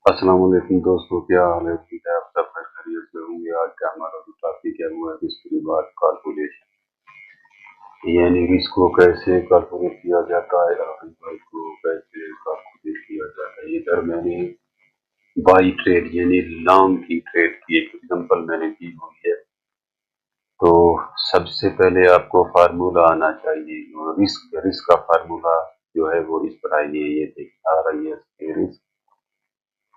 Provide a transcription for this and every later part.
अस्सलाम वालेकुम दोस्तों, क्या हाल है? उम्मीद है आप सब खैरियत से होंगे। आज का हमारा जो टॉपिक है वो है रिस्क रिवार्ड कैलकुलेशन, यानी रिस्क को कैसे कैलकुलेट किया जाता है और रिवार्ड को कैसे कैलकुलेट किया जाता है। इधर मैंने बाई ट्रेड यानी लॉन्ग की ट्रेड की एक एग्जांपल मैंने दी हुई है। तो सबसे पहले आपको फार्मूला आना चाहिए। रिस्क रिस्क का फार्मूला जो है वो इस पर आइए, ये देख आ रही है रिस्क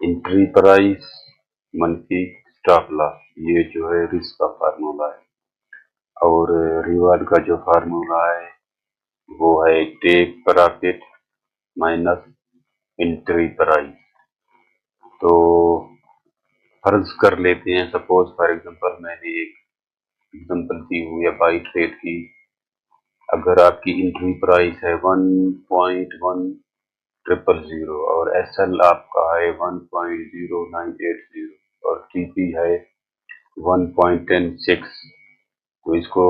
एंट्री प्राइस मनफी स्टॉप लॉस, ये जो है रिस्क का फार्मूला है। और रिवार्ड का जो फार्मूला है वो है take profit minus entry price. तो फर्ज कर लेते हैं, सपोज फॉर एग्जांपल मैंने एक एग्जांपल दी हुई है बाई ट्रेड की। अगर आपकी एंट्री प्राइस है 1.10000 और एसएल आपका है 1.0980 और टीपी है 1.106, तो इसको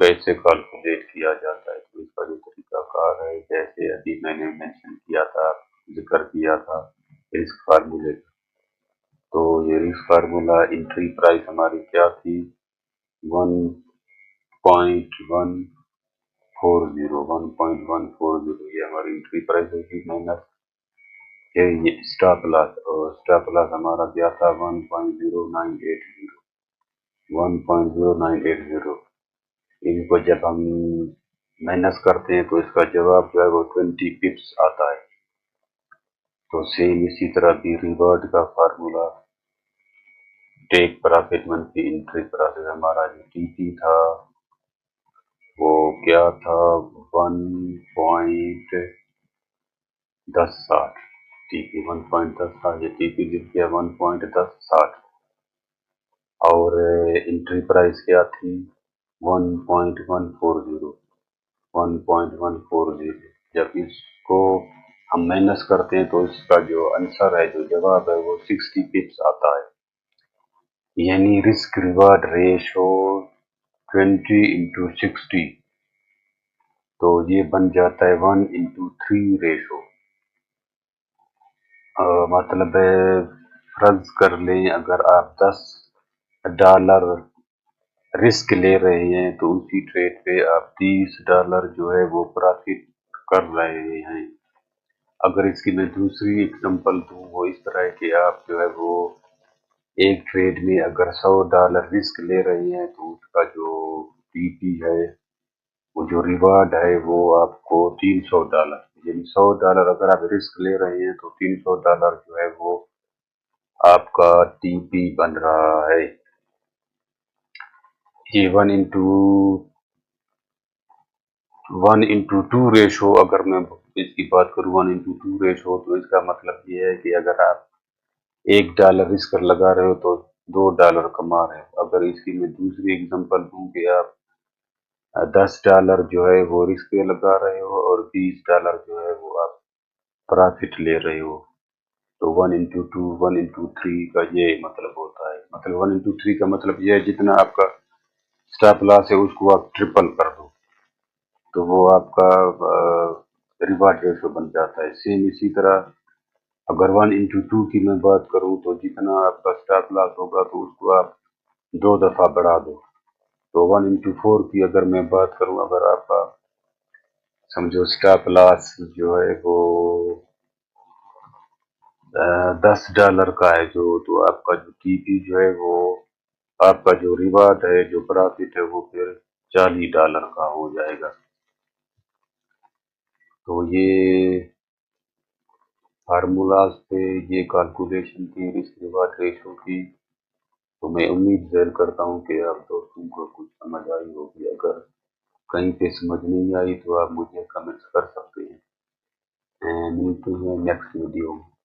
कैसे कैलकुलेट किया जाता है? तो इसका जो तरीकाकार है, जैसे अभी मैंने मेंशन किया था, जिक्र किया था रिस्क फार्मूले का। तो ये रिस्क फार्मूला एंट्री प्राइस हमारी क्या थी? 1.140 ये हमारी एंट्री प्राइस होगी, माइनस ये स्टॉप लॉस, और स्टॉप लॉस हमारा क्या था? 1.0980। इनको जब हम माइनस करते हैं तो इसका जवाब जो है वो 20 पिप्स आता है। तो सेम इसी तरह भी रिवार्ड का फार्मूला टेक प्रॉफिट मनफी एंट्री प्रॉफिट, हमारा जो टीपी था वो क्या था? 1.1060। टीपी 1.1060, ये टीपी लिख दिया 1.1060। और एंट्री प्राइस क्या थी? 1.140। 1.140। जब इसको हम माइनस करते हैं तो इसका जो आंसर है, जो जवाब है, वो 60 पिप्स आता है। यानी रिस्क रिवार्ड रेशो 20/60, तो ये बन जाता है 1/3 रेशो। मतलब फर्ज कर लें, अगर आप $10 रिस्क ले रहे हैं तो उसी ट्रेड पे आप $30 जो है वो प्रॉफिट कर रहे हैं। अगर इसकी मैं दूसरी एग्जांपल दूं, वो इस तरह है कि आप जो है वो एक ट्रेड में अगर $100 रिस्क ले रहे हैं तो उसका जो टीपी है, वो जो रिवार्ड है, वो आपको $300, यानी $100 अगर आप रिस्क ले रहे हैं तो $300 जो है वो आपका टीपी बन रहा है। ये 1/2 रेशो, अगर मैं इसकी बात करूं 1/2 रेशो, तो इसका मतलब ये है कि अगर आप $1 रिस्क लगा रहे हो तो $2 कमा रहे हो। अगर इसकी मैं दूसरी एग्जांपल दूं कि आप $10 जो है वो रिस्क पे लगा रहे हो और $20 जो है वो आप प्रॉफिट ले रहे हो, तो 1/2 1/3 का ये मतलब होता है। मतलब 1/3 का मतलब ये है, जितना आपका स्टॉप लॉस है उसको आप ट्रिपल कर दो तो वो आपका रिवार्ड रेशो बन जाता है। सेम इसी तरह अगर 1/2 की मैं बात करूं तो जितना आपका स्टॉप लॉस होगा तो उसको आप 2 दफा बढ़ा दो। तो 1/4 की अगर मैं बात करूं, अगर आपका समझो स्टॉप लॉस जो है वो $10 का है, जो तो आपका जो टीपी जो है वो, आपका जो रिवार्ड है, जो प्रॉफिट है, वो फिर $40 का हो जाएगा। तो ये फार्मूलाज थे, ये कैलकुलेशन थी रिस्क रिवार्ड रेशो की। तो मैं उम्मीद ज़ाहिर करता हूँ कि आप दोस्तों को कुछ समझ आई होगी। अगर कहीं पे समझ नहीं आई तो आप मुझे कमेंट्स कर सकते हैं। मिलते हैं नेक्स्ट वीडियो में।